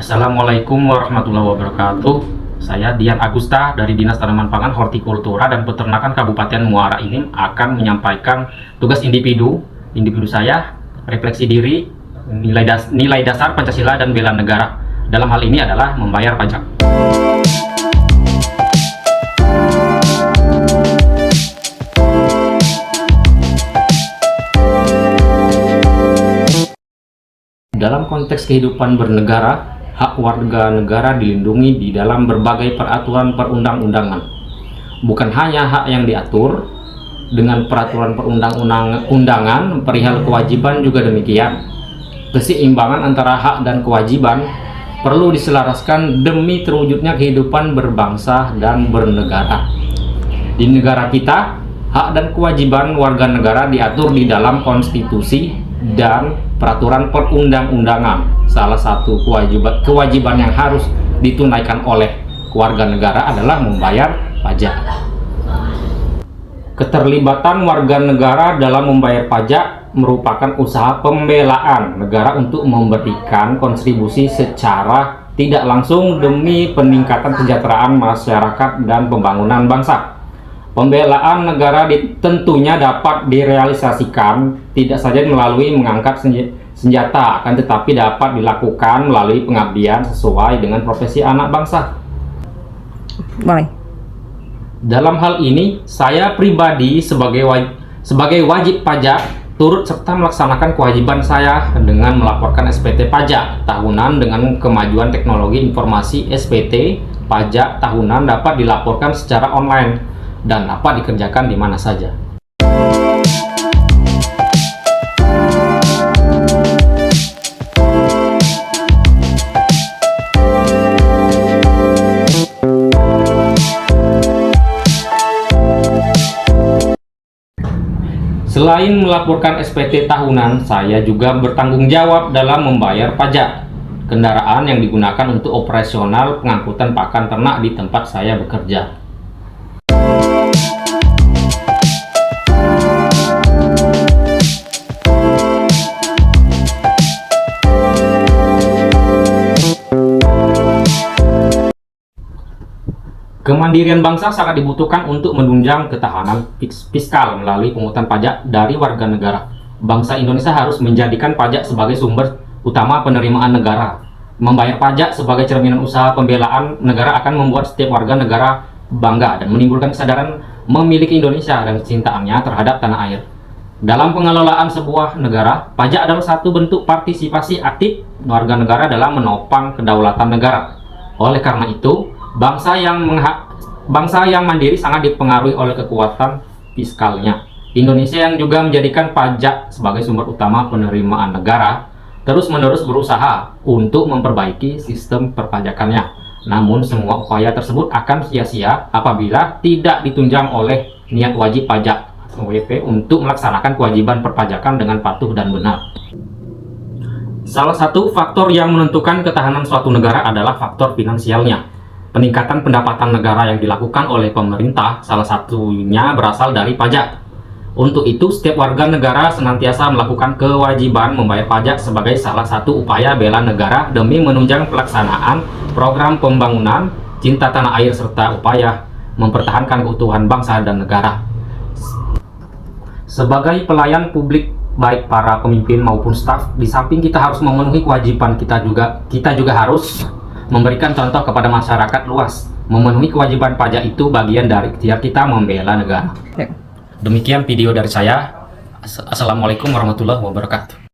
Assalamualaikum warahmatullahi wabarakatuh. Saya Dian Agusta dari Dinas Tanaman Pangan, Hortikultura dan Peternakan Kabupaten Muara Enim akan menyampaikan tugas individu saya, refleksi diri, nilai dasar Pancasila dan bela negara. Dalam hal ini adalah membayar pajak. Dalam konteks kehidupan bernegara, hak warga negara dilindungi di dalam berbagai peraturan perundang-undangan. Bukan hanya hak yang diatur dengan peraturan perundang-undangan, perihal kewajiban juga demikian. Keseimbangan antara hak dan kewajiban perlu diselaraskan demi terwujudnya kehidupan berbangsa dan bernegara. Di negara kita, hak dan kewajiban warga negara diatur di dalam konstitusi dan peraturan perundang-undangan. Salah satu kewajiban yang harus ditunaikan oleh warga negara adalah membayar pajak. Keterlibatan warga negara dalam membayar pajak merupakan usaha pembelaan negara untuk memberikan kontribusi secara tidak langsung demi peningkatan kesejahteraan masyarakat dan pembangunan bangsa. Pembelaan negara tentunya dapat direalisasikan tidak saja melalui mengangkat senjata, akan tetapi dapat dilakukan melalui pengabdian sesuai dengan profesi anak bangsa. Boleh. Dalam hal ini, saya pribadi sebagai wajib pajak turut serta melaksanakan kewajiban saya dengan melaporkan SPT pajak tahunan. Dengan kemajuan teknologi informasi, SPT pajak tahunan dapat dilaporkan secara online dan dapat dikerjakan di mana saja. Selain melaporkan SPT tahunan, saya juga bertanggung jawab dalam membayar pajak kendaraan yang digunakan untuk operasional pengangkutan pakan ternak di tempat saya bekerja. Kemandirian bangsa sangat dibutuhkan untuk menunjang ketahanan fiskal melalui pungutan pajak dari warga negara. Bangsa Indonesia harus menjadikan pajak sebagai sumber utama penerimaan negara. Membayar pajak sebagai cerminan usaha pembelaan negara akan membuat setiap warga negara bangga dan menimbulkan kesadaran memiliki Indonesia dan kecintaannya terhadap tanah air. Dalam pengelolaan sebuah negara, pajak adalah satu bentuk partisipasi aktif warga negara dalam menopang kedaulatan negara. Oleh karena itu, bangsa yang mandiri sangat dipengaruhi oleh kekuatan fiskalnya. Indonesia yang juga menjadikan pajak sebagai sumber utama penerimaan negara terus-menerus berusaha untuk memperbaiki sistem perpajakannya. Namun semua upaya tersebut akan sia-sia apabila tidak ditunjang oleh niat wajib pajak (WP) untuk melaksanakan kewajiban perpajakan dengan patuh dan benar. Salah satu faktor yang menentukan ketahanan suatu negara adalah faktor finansialnya. Peningkatan pendapatan negara yang dilakukan oleh pemerintah salah satunya berasal dari pajak. Untuk itu, setiap warga negara senantiasa melakukan kewajiban membayar pajak sebagai salah satu upaya bela negara demi menunjang pelaksanaan program pembangunan, cinta tanah air, serta upaya mempertahankan keutuhan bangsa dan negara. Sebagai pelayan publik, baik para pemimpin maupun staf, di samping kita harus memenuhi kewajiban, kita juga harus memberikan contoh kepada masyarakat luas. Memenuhi kewajiban pajak itu bagian dari ikhtiar kita membela negara. Demikian video dari saya. Assalamualaikum warahmatullahi wabarakatuh.